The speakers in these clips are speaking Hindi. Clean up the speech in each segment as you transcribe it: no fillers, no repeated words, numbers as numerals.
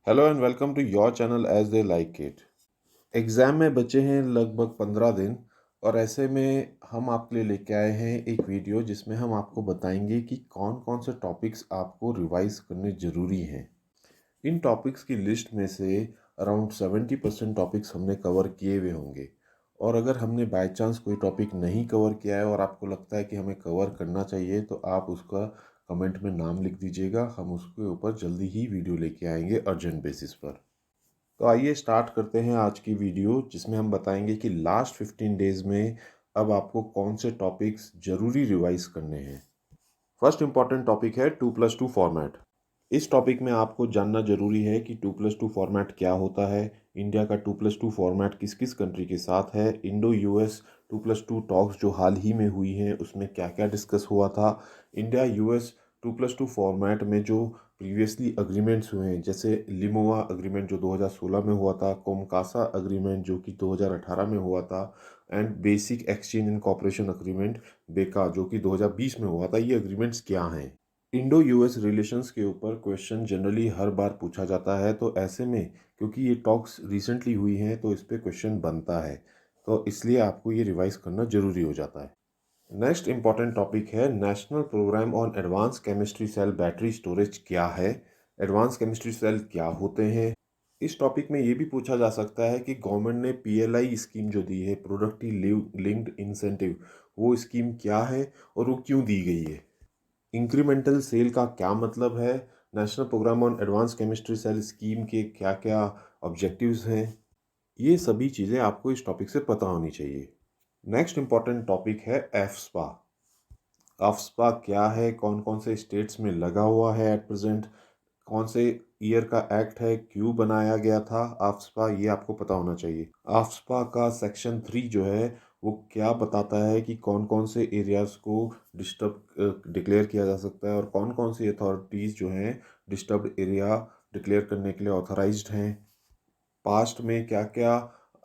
Hello and welcome to your channel as they like it. Exam में बचे हैं लगभग 15 दिन और ऐसे में हम आपके लिए लेके आए हैं एक वीडियो जिसमें हम आपको बताएंगे कि कौन कौन से टॉपिक्स आपको रिवाइज करने ज़रूरी हैं। इन टॉपिक्स की लिस्ट में से अराउंड 70% टॉपिक्स हमने कवर किए हुए होंगे और अगर हमने बाय चांस कोई टॉपिक नहीं कवर किया है और आपको लगता है कि हमें कवर करना चाहिए तो आप उसका कमेंट में नाम लिख दीजिएगा। हम उसके ऊपर जल्दी ही वीडियो लेके आएंगे अर्जेंट बेसिस पर। तो आइए स्टार्ट करते हैं आज की वीडियो जिसमें हम बताएंगे कि लास्ट 15 डेज में अब आपको कौन से टॉपिक्स ज़रूरी रिवाइज करने हैं। फर्स्ट इम्पॉर्टेंट टॉपिक है 2+2 फॉर्मेट। इस टॉपिक में आपको जानना जरूरी है कि 2+2 फॉर्मेट क्या होता है, इंडिया का 2+2 फॉर्मेट किस किस कंट्री के साथ है, इंडो यूएस 2+2 टॉक्स जो हाल ही में हुई हैं उसमें क्या क्या डिस्कस हुआ था, इंडिया यूएस 2+2 फॉर्मेट में जो प्रीवियसली अग्रीमेंट्स हुए हैं जैसे लिमोआ अग्रीमेंट जो 2016 में हुआ था, कोमकासा अग्रीमेंट जो कि 2018 में हुआ था and basic exchange and cooperation agreement बेका जो कि 2020 में हुआ था। ये अग्रीमेंट्स क्या हैं। इंडो यूएस रिलेशंस के ऊपर क्वेश्चन जनरली हर बार पूछा जाता है, तो ऐसे में क्योंकि ये टॉक्स रिसेंटली हुई हैं तो इस पे क्वेश्चन बनता है, तो इसलिए आपको ये रिवाइज करना ज़रूरी हो जाता है। नेक्स्ट इंपॉर्टेंट टॉपिक है national programme on advanced chemistry cell battery storage क्या है, एडवांस केमिस्ट्री सेल क्या होते हैं। इस टॉपिक में ये भी पूछा जा सकता है कि गवर्नमेंट ने पीएलआई स्कीम जो दी है, प्रोडक्टिव लिंक्ड इंसेंटिव, वो स्कीम क्या है और वो क्यों दी गई है। इंक्रीमेंटल सेल का क्या मतलब है, national programme on advanced chemistry cell scheme के क्या क्या ऑब्जेक्टिव्स हैं, ये सभी चीज़ें आपको इस टॉपिक से पता होनी चाहिए। नेक्स्ट इंपॉर्टेंट टॉपिक है एफस्पा। एफस्पा क्या है, कौन कौन से स्टेट्स में लगा हुआ है एट प्रेजेंट, कौन से ईयर का एक्ट है, क्यों बनाया गया था आफ्सपा, ये आपको पता होना चाहिए। आफ्सपा का सेक्शन 3 जो है वो क्या बताता है कि कौन कौन से एरियाज़ को डिस्टर्ब डिक्लेयर किया जा सकता है और कौन कौन सी अथॉरिटीज़ जो हैं डिस्टर्ब्ड एरिया डिक्लेयर करने के लिए ऑथराइज्ड हैं। पास्ट में क्या क्या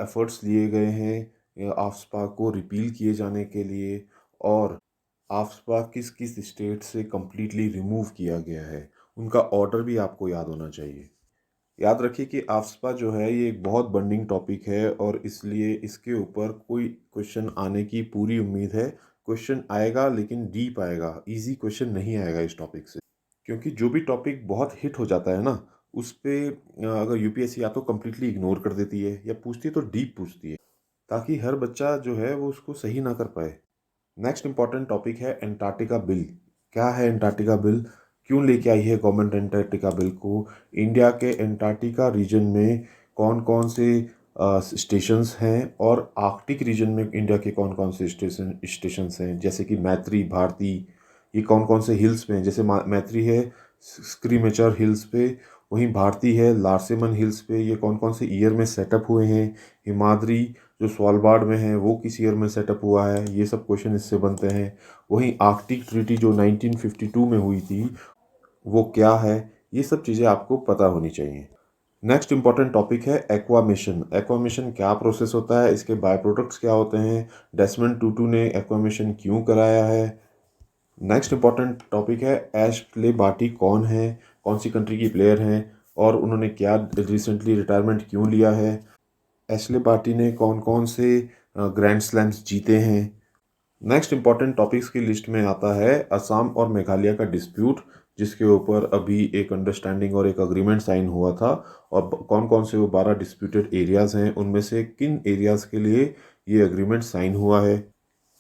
एफर्ट्स लिए गए हैं आफ्सपा को रिपील किए जाने के लिए, और आफ्सपा किस किस स्टेट से कम्प्लीटली रिमूव किया गया है, उनका ऑर्डर भी आपको याद होना चाहिए। याद रखिए कि आफ्सपा जो है ये एक बहुत बर्निंग टॉपिक है और इसलिए इसके ऊपर कोई क्वेश्चन आने की पूरी उम्मीद है। क्वेश्चन आएगा लेकिन डीप आएगा, इजी क्वेश्चन नहीं आएगा इस टॉपिक से, क्योंकि जो भी टॉपिक बहुत हिट हो जाता है ना उस पे अगर यूपीएससी या तो कम्प्लीटली इग्नोर कर देती है या पूछती है तो डीप पूछती है, ताकि हर बच्चा जो है वो उसको सही ना कर पाए। नेक्स्ट इंपॉर्टेंट टॉपिक है एंटार्क्टिका बिल। क्या है एंटार्क्टिका बिल, क्यों लेके आई है गवर्नमेंट एंटार्क्टिका बिल को, इंडिया के एंटार्क्टिका रीजन में कौन कौन से स्टेशंस हैं और आर्कटिक रीजन में इंडिया के कौन कौन से स्टेशंस हैं, जैसे कि मैत्री भारती, ये कौन कौन से हिल्स में हैं। जैसे मैत्री है स्क्रीमेचर हिल्स पे, वहीं भारती है लार्सेमन हिल्स पे, ये कौन कौन से ईयर में सेटअप हुए हैं। हिमाद्री जो स्वालबार्ड में है वो किस ईयर में सेटअप हुआ है, ये सब क्वेश्चन इससे बनते हैं। वहीं आर्कटिक ट्रीटी जो 1952 में हुई थी वो क्या है, ये सब चीज़ें आपको पता होनी चाहिए। नेक्स्ट इंपॉर्टेंट टॉपिक है एक्वामिशन। एक्वामिशन क्या प्रोसेस होता है, इसके बाय प्रोडक्ट्स क्या होते हैं, डेसमंड टूटू ने एक्वामिशन क्यों कराया है। नेक्स्ट इंपॉर्टेंट टॉपिक है एशले बार्टी कौन है, कौन सी कंट्री की प्लेयर हैं और उन्होंने क्या रिसेंटली रिटायरमेंट क्यों लिया है। एशले बार्टी ने कौन कौन से ग्रैंड स्लैम्स जीते हैं। नेक्स्ट इंपॉर्टेंट टॉपिक्स की लिस्ट में आता है असम और मेघालय का डिस्प्यूट, जिसके ऊपर अभी एक अंडरस्टैंडिंग और एक अग्रीमेंट साइन हुआ था, और कौन कौन से वो 12 डिस्प्यूटेड एरियाज़ हैं, उनमें से किन एरियाज़ के लिए ये अग्रीमेंट साइन हुआ है।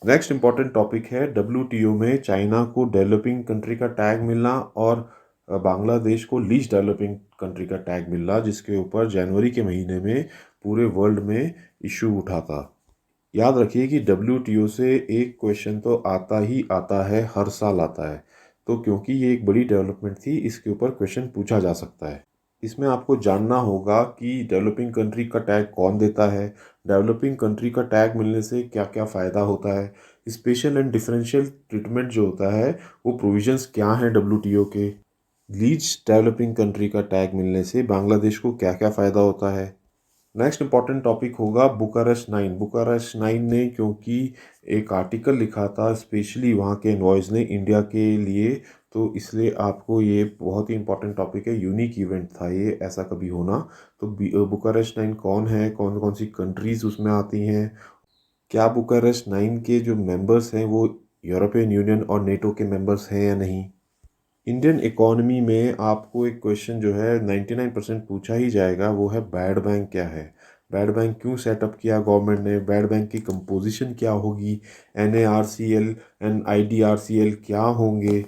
नेक्स्ट इंपॉर्टेंट टॉपिक है डब्ल्यूटीओ में चाइना को डेवलपिंग कंट्री का टैग मिलना और बांग्लादेश को लीस्ट डेवलपिंग कंट्री का टैग मिलना, जिसके ऊपर जनवरी के महीने में पूरे वर्ल्ड में इशू उठा था। याद रखिए कि डब्ल्यूटीओ से एक क्वेश्चन तो आता ही आता है, हर साल आता है, तो क्योंकि ये एक बड़ी डेवलपमेंट थी इसके ऊपर क्वेश्चन पूछा जा सकता है। इसमें आपको जानना होगा कि डेवलपिंग कंट्री का टैग कौन देता है, डेवलपिंग कंट्री का टैग मिलने से क्या क्या फ़ायदा होता है, स्पेशल एंड डिफरेंशियल ट्रीटमेंट जो होता है वो प्रोविजंस क्या हैं डब्ल्यूटीओ के, लीस्ट डेवलपिंग कंट्री का टैग मिलने से बांग्लादेश को क्या क्या फ़ायदा होता है। नेक्स्ट इंपॉर्टेंट टॉपिक होगा बुकारेस्ट 9। बुकारेस्ट 9 ने क्योंकि एक आर्टिकल लिखा था, स्पेशली वहाँ के एनवॉयज़ ने इंडिया के लिए तो इसलिए आपको ये बहुत ही इम्पोर्टेंट टॉपिक है, यूनिक इवेंट था ये, ऐसा कभी होना। तो बुकारेस्ट 9 कौन है, कौन कौन सी कंट्रीज़ उसमें आती हैं, क्या बुकारेस्ट 9 के जो मेंबर्स हैं वो यूरोपियन यूनियन और नेटो के मेंबर्स हैं या नहीं। इंडियन इकोनॉमी में आपको एक क्वेश्चन जो है 99% पूछा ही जाएगा, वो है बैड बैंक क्या है। बैड बैंक क्यों सेटअप किया गवर्नमेंट ने, बैड बैंक की कंपोजिशन क्या होगी, NARCL एंड IDRCL क्या होंगे,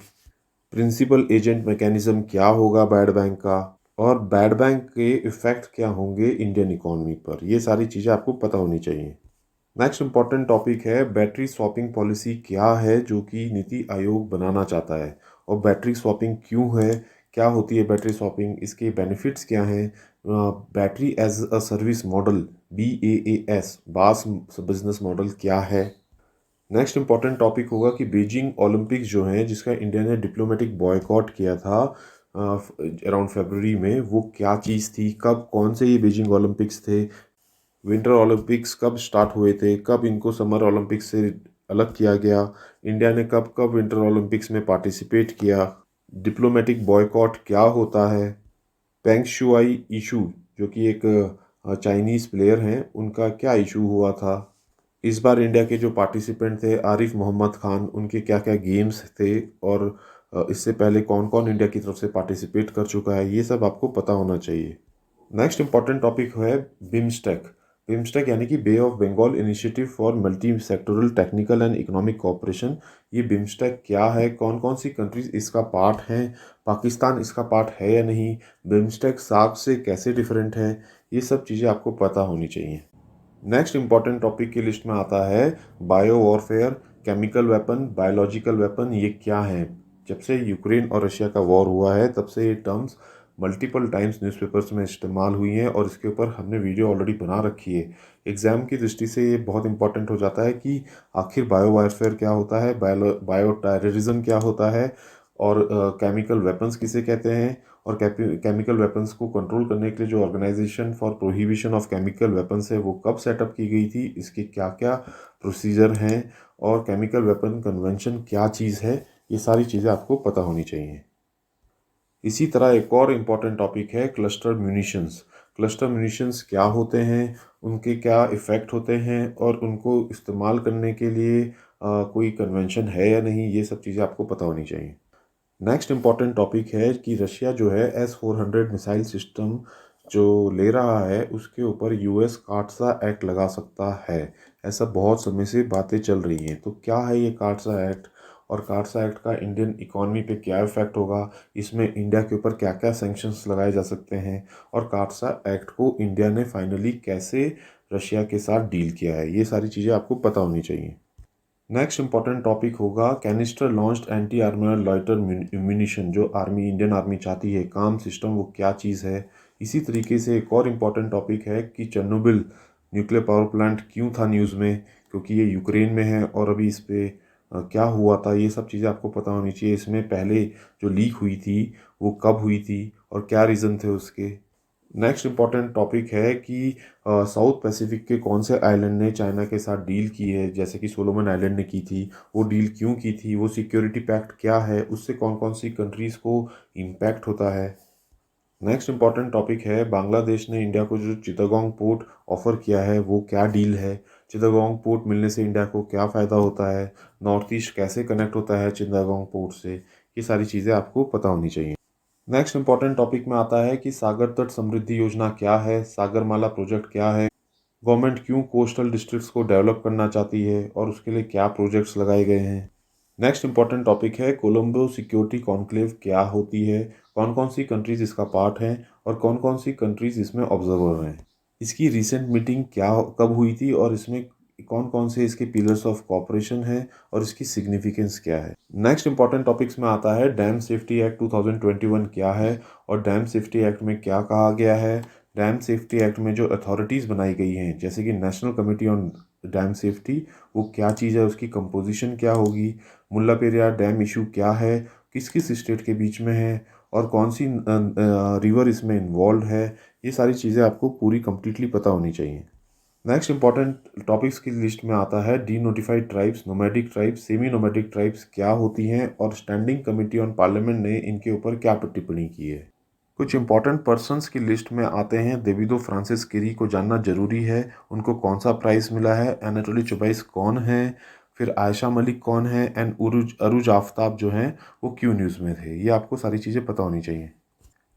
प्रिंसिपल एजेंट मैकेनिज्म क्या होगा बैड बैंक का, और बैड बैंक के इफ़ेक्ट क्या होंगे इंडियन इकोनॉमी पर। ये सारी चीज़ें आपको पता होनी चाहिए। नेक्स्ट इम्पॉर्टेंट टॉपिक है बैटरी स्वैपिंग पॉलिसी क्या है, जो कि नीति आयोग बनाना चाहता है। और बैटरी स्वैपिंग क्यों है, क्या होती है बैटरी स्वैपिंग, इसके बेनिफिट्स क्या हैं, battery as a service model BaaS BaaS business model क्या है। नेक्स्ट इम्पॉर्टेंट टॉपिक होगा कि बीजिंग ओलंपिक्स जो हैं, जिसका इंडिया ने डिप्लोमेटिक बॉयकॉट किया था अराउंड फरवरी में, वो क्या चीज़ थी, कब कौन से ये बीजिंग ओलंपिक्स थे, विंटर ओलंपिक्स कब स्टार्ट हुए थे, कब इनको समर ओलंपिक्स से अलग किया गया, इंडिया ने कब कब विंटर ओलंपिक्स में पार्टिसिपेट किया, डिप्लोमेटिक बॉयकॉट क्या होता है, पेंग शुआई इशू जो कि एक चाइनीज़ प्लेयर हैं, उनका क्या इशू हुआ था। इस बार इंडिया के जो पार्टिसिपेंट थे आरिफ मोहम्मद खान, उनके क्या क्या गेम्स थे, और इससे पहले कौन कौन इंडिया की तरफ से पार्टिसिपेट कर चुका है, ये सब आपको पता होना चाहिए। नेक्स्ट इंपॉर्टेंट टॉपिक है बिम्स्टेक। बिम्स्टेक यानी कि bay of Bengal initiative for multi sectoral technical and economic cooperation. ये बिम्स्टेक क्या है, कौन कौन सी कंट्रीज इसका पार्ट हैं, पाकिस्तान इसका पार्ट है या नहीं, बिम्स्टेक सार्क से कैसे डिफरेंट है, ये सब चीज़ें आपको पता होनी चाहिए। नेक्स्ट इंपॉर्टेंट टॉपिक की लिस्ट में आता है bio warfare, chemical weapon, biological weapon, ये क्या है। जब से यूक्रेन और रशिया का वॉर हुआ है, तब से ये टर्म्स मल्टीपल टाइम्स न्यूज़पेपर्स में इस्तेमाल हुई हैं, और इसके ऊपर हमने वीडियो ऑलरेडी बना रखी है। एग्ज़ाम की दृष्टि से ये बहुत इंपॉर्टेंट हो जाता है कि आखिर बायो वारफेयर क्या होता है, बायो टेररिज्म क्या होता है, और केमिकल वेपन्स किसे कहते हैं, और केमिकल वेपन्स को कंट्रोल करने के लिए जो organisation for prohibition of chemical weapons है, वो कब सेटअप की गई थी, इसके क्या क्या प्रोसीजर हैं, और केमिकल वेपन कन्वेंशन क्या चीज़ है, ये सारी चीज़ें आपको पता होनी चाहिए। इसी तरह एक और इम्पॉर्टेंट टॉपिक है क्लस्टर म्यूनिशंस। क्लस्टर म्यूनिशंस क्या होते हैं, उनके क्या इफ़ेक्ट होते हैं, और उनको इस्तेमाल करने के लिए कोई कन्वेंशन है या नहीं, ये सब चीज़ें आपको पता होनी चाहिए। नेक्स्ट इम्पॉर्टेंट टॉपिक है कि रशिया जो है S-400 मिसाइल सिस्टम जो ले रहा है, उसके ऊपर US काटसा एक्ट लगा सकता है। ऐसा बहुत समय से बातें चल रही हैं। तो क्या है ये काटसा एक्ट, और काटसा एक्ट का इंडियन इकॉनमी पे क्या इफ़ेक्ट होगा, इसमें इंडिया के ऊपर क्या क्या सैंक्शंस लगाए जा सकते हैं, और काटसा एक्ट को इंडिया ने फाइनली कैसे रशिया के साथ डील किया है, ये सारी चीज़ें आपको पता होनी चाहिए। नेक्स्ट इंपॉर्टेंट टॉपिक होगा canister launched anti armour loiter munition, जो आर्मी इंडियन आर्मी चाहती है काम सिस्टम, वो क्या चीज़ है। इसी तरीके से एक और इम्पॉर्टेंट टॉपिक है कि चेर्नोबिल न्यूक्लियर पावर प्लांट क्यों था न्यूज़ में, क्योंकि ये यूक्रेन में है, और अभी इस पे क्या हुआ था, ये सब चीज़ें आपको पता होनी चाहिए। इसमें पहले जो लीक हुई थी वो कब हुई थी, और क्या रीज़न थे उसके। नेक्स्ट इम्पॉर्टेंट टॉपिक है कि साउथ पैसिफिक के कौन से आइलैंड ने चाइना के साथ डील की है, जैसे कि सोलोमन आइलैंड ने की थी, वो डील क्यों की थी, वो सिक्योरिटी पैक्ट क्या है, उससे कौन कौन सी कंट्रीज़ को इम्पैक्ट होता है। नेक्स्ट इम्पॉर्टेंट टॉपिक है बांग्लादेश ने इंडिया को जो चिटागोंग पोर्ट ऑफर किया है, वो क्या डील है, चिटागोंग पोर्ट मिलने से इंडिया को क्या फ़ायदा होता है, नॉर्थ ईस्ट कैसे कनेक्ट होता है चिटागोंग पोर्ट से, ये सारी चीज़ें आपको पता होनी चाहिए। नेक्स्ट इंपॉर्टेंट टॉपिक में आता है कि सागर तट समृद्धि योजना क्या है, सागरमाला प्रोजेक्ट क्या है, गवर्नमेंट क्यों कोस्टल डिस्ट्रिक्ट्स को डेवलप करना चाहती है, और उसके लिए क्या प्रोजेक्ट्स लगाए गए हैं। नेक्स्ट इंपॉर्टेंट टॉपिक है कोलंबो सिक्योरिटी कॉन्क्लेव क्या होती है, कौन कौन सी कंट्रीज़ इसका पार्ट हैं, और कौन कौन सी कंट्रीज़ इसमें ऑब्जर्वर हैं। इसकी रीसेंट मीटिंग क्या कब हुई थी, और इसमें कौन कौन से इसके पिलर्स ऑफ कॉपरेशन है, और इसकी सिग्निफिकेंस क्या है। नेक्स्ट इंपॉर्टेंट टॉपिक्स में आता है डैम सेफ्टी एक्ट 2021 क्या है, और डैम सेफ्टी एक्ट में क्या कहा गया है। डैम सेफ्टी एक्ट में जो अथॉरिटीज़ बनाई गई हैं, जैसे कि national committee on dam safety, वो क्या चीज़ है, उसकी कंपोजिशन क्या होगी, मुल्ला पेरियार डैम इशू क्या है, किस किस स्टेट के बीच में है, और कौन सी रिवर इसमें इन्वॉल्व है, ये सारी चीज़ें आपको पूरी कंप्लीटली पता होनी चाहिए। नेक्स्ट इंपॉर्टेंट टॉपिक्स की लिस्ट में आता है D notified tribes, nomadic tribes, semi nomadic tribes क्या होती हैं और स्टैंडिंग कमेटी ऑन पार्लियामेंट ने इनके ऊपर क्या टिप्पणी की है। कुछ इंपॉर्टेंट पर्सन्स की लिस्ट में आते हैं डेविडो फ्रांसिस किरी को जानना जरूरी है, उनको कौन सा प्राइज़ मिला है। एनाटोली चुबाइस कौन है, फिर आयशा मलिक कौन है, एंड उरुज अरुज आफ्ताब जो हैं वो क्यों न्यूज़ में थे। ये आपको सारी चीज़ें पता होनी चाहिए।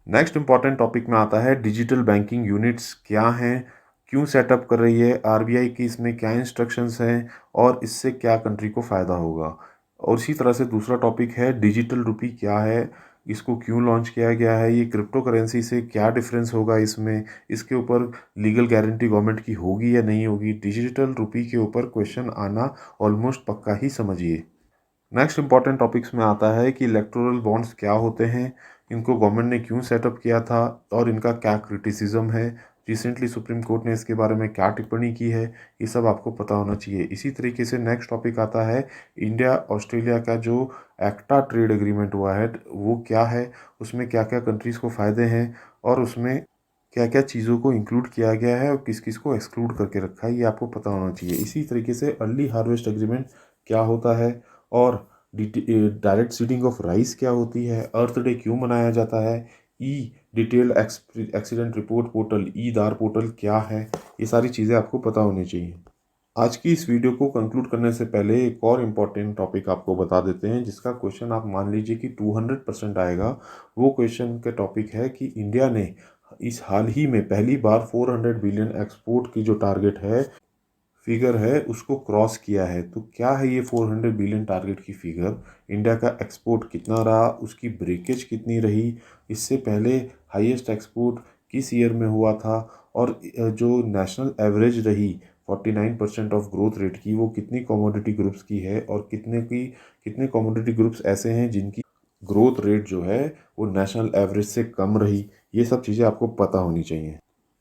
नेक्स्ट इंपॉर्टेंट टॉपिक में आता है डिजिटल बैंकिंग यूनिट्स क्या हैं, क्यों सेटअप कर रही है आरबीआई की, इसमें क्या इंस्ट्रक्शंस हैं और इससे क्या कंट्री को फ़ायदा होगा। और इसी तरह से दूसरा टॉपिक है डिजिटल रुपी क्या है, इसको क्यों लॉन्च किया गया है, ये क्रिप्टो करेंसी से क्या डिफरेंस होगा इसमें, इसके ऊपर लीगल गारंटी गवर्नमेंट की होगी या नहीं होगी। डिजिटल रुपी के ऊपर क्वेश्चन आना ऑलमोस्ट पक्का ही समझिए। नेक्स्ट इंपॉर्टेंट टॉपिक्स में आता है कि इलेक्टोरल बॉन्ड्स क्या होते हैं, इनको गवर्नमेंट ने क्यों सेटअप किया था और इनका क्या क्रिटिसिज्म है, रिसेंटली सुप्रीम कोर्ट ने इसके बारे में क्या टिप्पणी की है, ये सब आपको पता होना चाहिए। इसी तरीके से नेक्स्ट टॉपिक आता है इंडिया ऑस्ट्रेलिया का जो एक्टा ट्रेड एग्रीमेंट हुआ है वो क्या है, उसमें क्या क्या कंट्रीज़ को फ़ायदे हैं और उसमें क्या क्या चीज़ों को इंक्लूड किया गया है और किस किस को एक्सक्लूड करके रखा है, ये आपको पता होना चाहिए। इसी तरीके से अर्ली हार्वेस्ट एग्रीमेंट क्या होता है और डायरेक्ट सीडिंग ऑफ राइस क्या होती है, अर्थ डे क्यों मनाया जाता है, e detailed accident report portal e DAR portal क्या है, ये सारी चीज़ें आपको पता होनी चाहिए। आज की इस वीडियो को कंक्लूड करने से पहले एक और इम्पॉर्टेंट टॉपिक आपको बता देते हैं जिसका क्वेश्चन आप मान लीजिए कि 200% आएगा। वो क्वेश्चन का टॉपिक है कि इंडिया ने इस हाल ही में पहली बार 400 बिलियन एक्सपोर्ट की जो टारगेट है फिगर है उसको क्रॉस किया है। तो क्या है ये 400 बिलियन टारगेट की फिगर, इंडिया का एक्सपोर्ट कितना रहा, उसकी ब्रेकेज कितनी रही, इससे पहले हाईएस्ट एक्सपोर्ट किस ईयर में हुआ था और जो नेशनल एवरेज रही 49% ऑफ ग्रोथ रेट की वो कितनी कमोडिटी ग्रुप्स की है और कितने कमोडिटी ग्रुप्स ऐसे हैं जिनकी ग्रोथ रेट जो है वो नेशनल एवरेज से कम रही। ये सब चीज़ें आपको पता होनी चाहिए।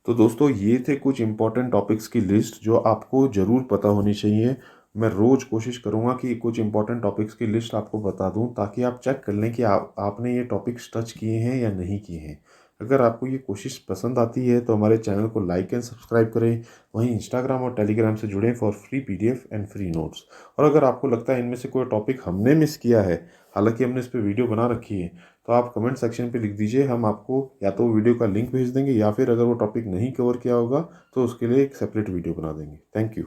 तो दोस्तों ये थे कुछ इंपॉर्टेंट टॉपिक्स की लिस्ट जो आपको ज़रूर पता होनी चाहिए। मैं रोज़ कोशिश करूँगा कि कुछ इंपॉर्टेंट टॉपिक्स की लिस्ट आपको बता दूँ ताकि आप चेक कर लें कि आपने ये टॉपिक्स टच किए हैं या नहीं किए हैं। अगर आपको ये कोशिश पसंद आती है तो हमारे चैनल को लाइक एंड सब्सक्राइब करें। वहीं इंस्टाग्राम और टेलीग्राम से जुड़ें for free PDF and free notes. और अगर आपको लगता है इनमें से कोई टॉपिक हमने मिस किया है, हालांकि हमने इस पर वीडियो बना रखी है, तो आप कमेंट सेक्शन पे लिख दीजिए, हम आपको या तो वीडियो का लिंक भेज देंगे या फिर अगर वो टॉपिक नहीं कवर किया होगा तो उसके लिए एक सेपरेट वीडियो बना देंगे। Thank you.